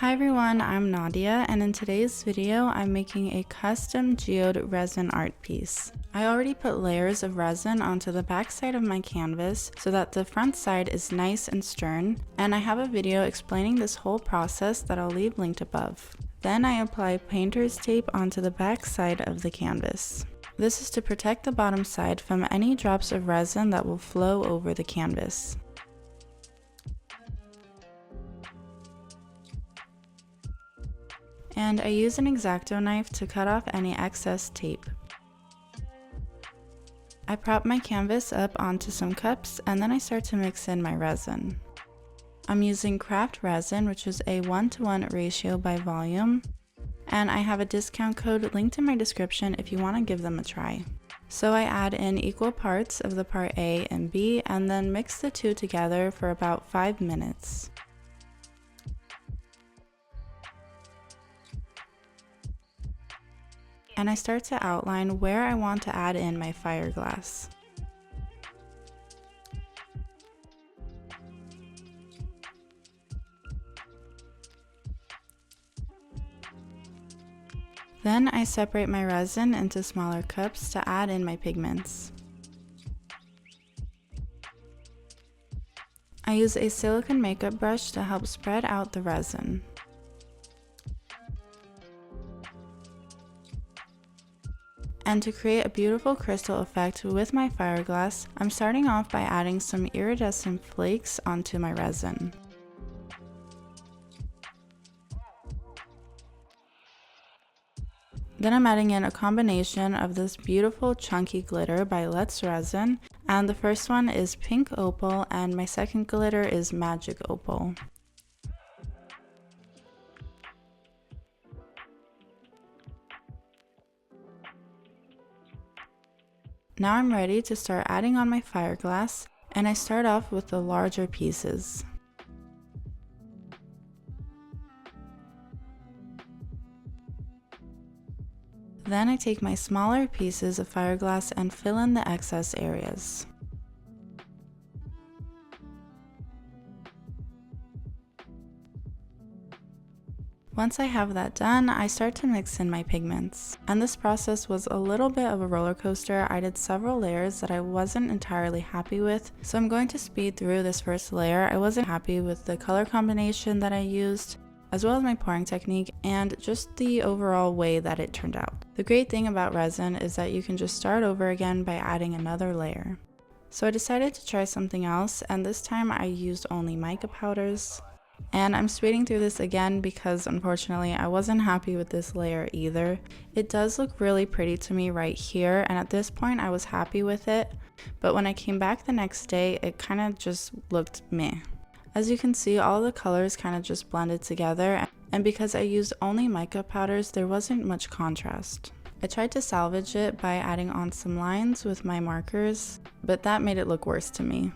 Hi everyone, I'm Nadia, and in today's video I'm making a custom geode resin art piece. I already put layers of resin onto the back side of my canvas so that the front side is nice and stern, and I have a video explaining this whole process that I'll leave linked above. Then I apply painter's tape onto the back side of the canvas. This is to protect the bottom side from any drops of resin that will flow over the canvas. And I use an X-Acto knife to cut off any excess tape. I prop my canvas up onto some cups and then I start to mix in my resin. I'm using craft resin, which is a 1:1 ratio by volume, and I have a discount code linked in my description if you want to give them a try. So I add in equal parts of the part A and B and then mix the two together for about 5 minutes. And I start to outline where I want to add in my fiberglass. Then I separate my resin into smaller cups to add in my pigments. I use a silicone makeup brush to help spread out the resin. And to create a beautiful crystal effect with my fiberglass, I'm starting off by adding some iridescent flakes onto my resin. Then I'm adding in a combination of this beautiful chunky glitter by Let's Resin, and the first one is Pink Opal and my second glitter is Magic Opal. Now I'm ready to start adding on my fiberglass, and I start off with the larger pieces. Then I take my smaller pieces of fiberglass and fill in the excess areas. Once I have that done, I start to mix in my pigments. And this process was a little bit of a roller coaster. I did several layers that I wasn't entirely happy with, so I'm going to speed through this first layer. I wasn't happy with the color combination that I used, as well as my pouring technique, and just the overall way that it turned out. The great thing about resin is that you can just start over again by adding another layer. So I decided to try something else, and this time I used only mica powders. And I'm speeding through this again because unfortunately I wasn't happy with this layer either. It does look really pretty to me right here, and at this point I was happy with it, but when I came back the next day it kind of just looked meh. As you can see, all the colors kind of just blended together, and because I used only mica powders there wasn't much contrast. I tried to salvage it by adding on some lines with my markers, but that made it look worse to me.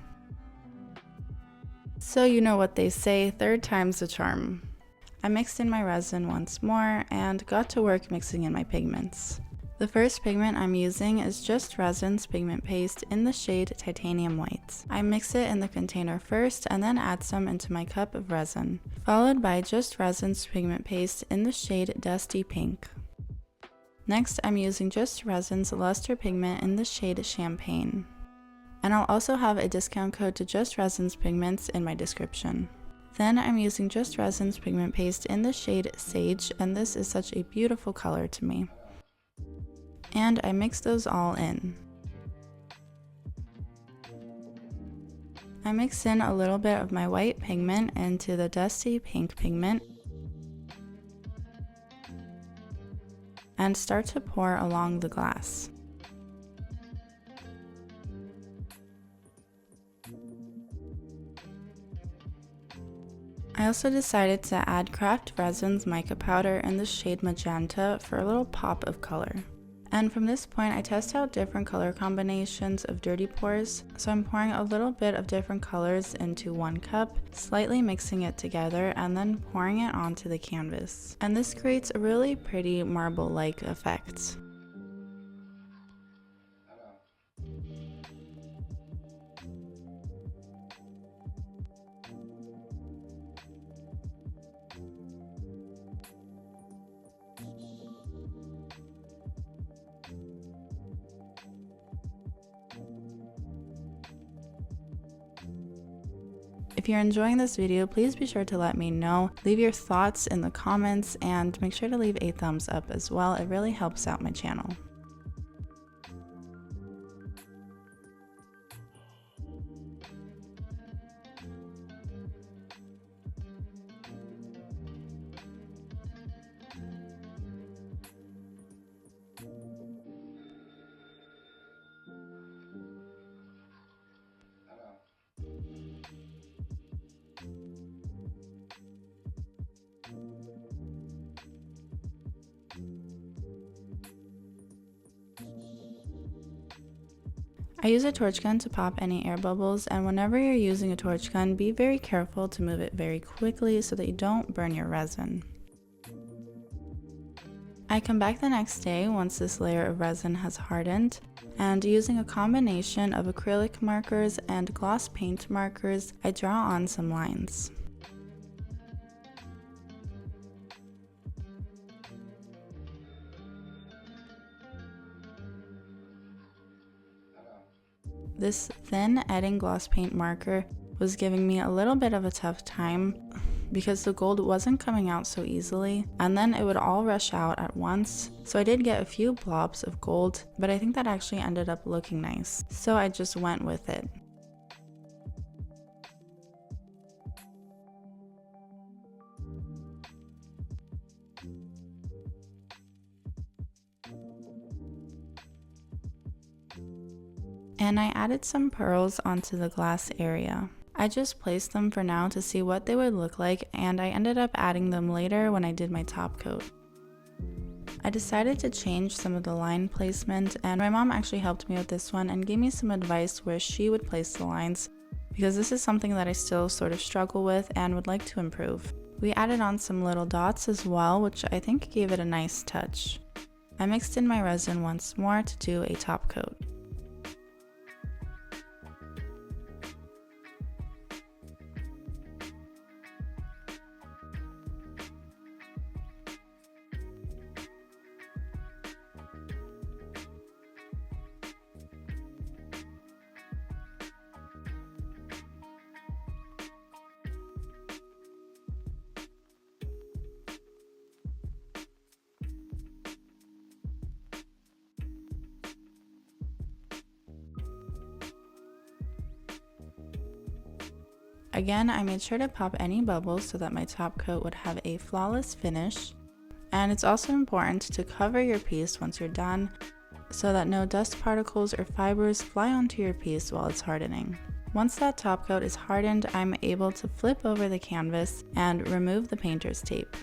So you know what they say, third time's the charm. I mixed in my resin once more and got to work mixing in my pigments. The first pigment I'm using is Just Resin's pigment paste in the shade Titanium White. I mix it in the container first and then add some into my cup of resin, followed by Just Resin's pigment paste in the shade Dusty Pink. Next, I'm using Just Resin's luster pigment in the shade Champagne. And I'll also have a discount code to Just Resin's pigments in my description. Then I'm using Just Resin's pigment paste in the shade Sage, and this is such a beautiful color to me. And I mix those all in. I mix in a little bit of my white pigment into the Dusty Pink pigment and start to pour along the glass. I also decided to add Craft Resin's mica powder in the shade Magenta for a little pop of color. And from this point I test out different color combinations of dirty pours, so I'm pouring a little bit of different colors into one cup, slightly mixing it together and then pouring it onto the canvas. And this creates a really pretty marble-like effect. If you're enjoying this video, please be sure to let me know. Leave your thoughts in the comments and make sure to leave a thumbs up as well. It really helps out my channel. I use a torch gun to pop any air bubbles, and whenever you're using a torch gun, be very careful to move it very quickly so that you don't burn your resin. I come back the next day once this layer of resin has hardened, and using a combination of acrylic markers and gloss paint markers, I draw on some lines. This thin Edding gloss paint marker was giving me a little bit of a tough time because the gold wasn't coming out so easily, and then it would all rush out at once. So I did get a few blobs of gold, but I think that actually ended up looking nice, so I just went with it. And I added some pearls onto the glass area. I just placed them for now to see what they would look like, and I ended up adding them later when I did my top coat. I decided to change some of the line placement, and my mom actually helped me with this one and gave me some advice where she would place the lines, because this is something that I still sort of struggle with and would like to improve. We added on some little dots as well, which I think gave it a nice touch. I mixed in my resin once more to do a top coat. Again, I made sure to pop any bubbles so that my top coat would have a flawless finish. And it's also important to cover your piece once you're done so that no dust particles or fibers fly onto your piece while it's hardening. Once that top coat is hardened, I'm able to flip over the canvas and remove the painter's tape.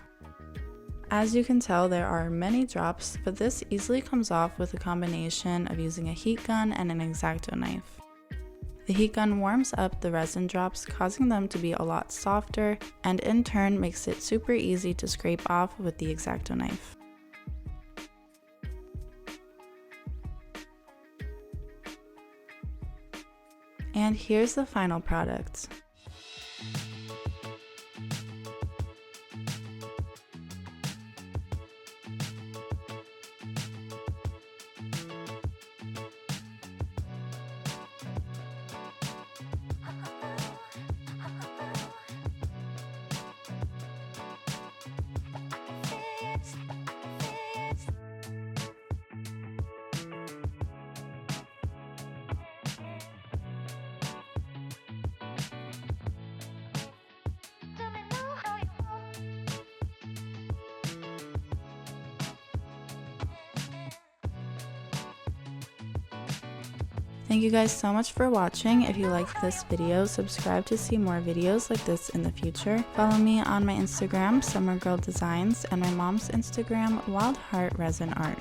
As you can tell, there are many drops, but this easily comes off with a combination of using a heat gun and an X-Acto knife. The heat gun warms up the resin drops, causing them to be a lot softer, and in turn makes it super easy to scrape off with the X-Acto knife. And here's the final product. Thank you guys so much for watching. If you liked this video, subscribe to see more videos like this in the future. Follow me on my Instagram, Summer Girl Designs, and my mom's Instagram, Wild Heart Resin Art.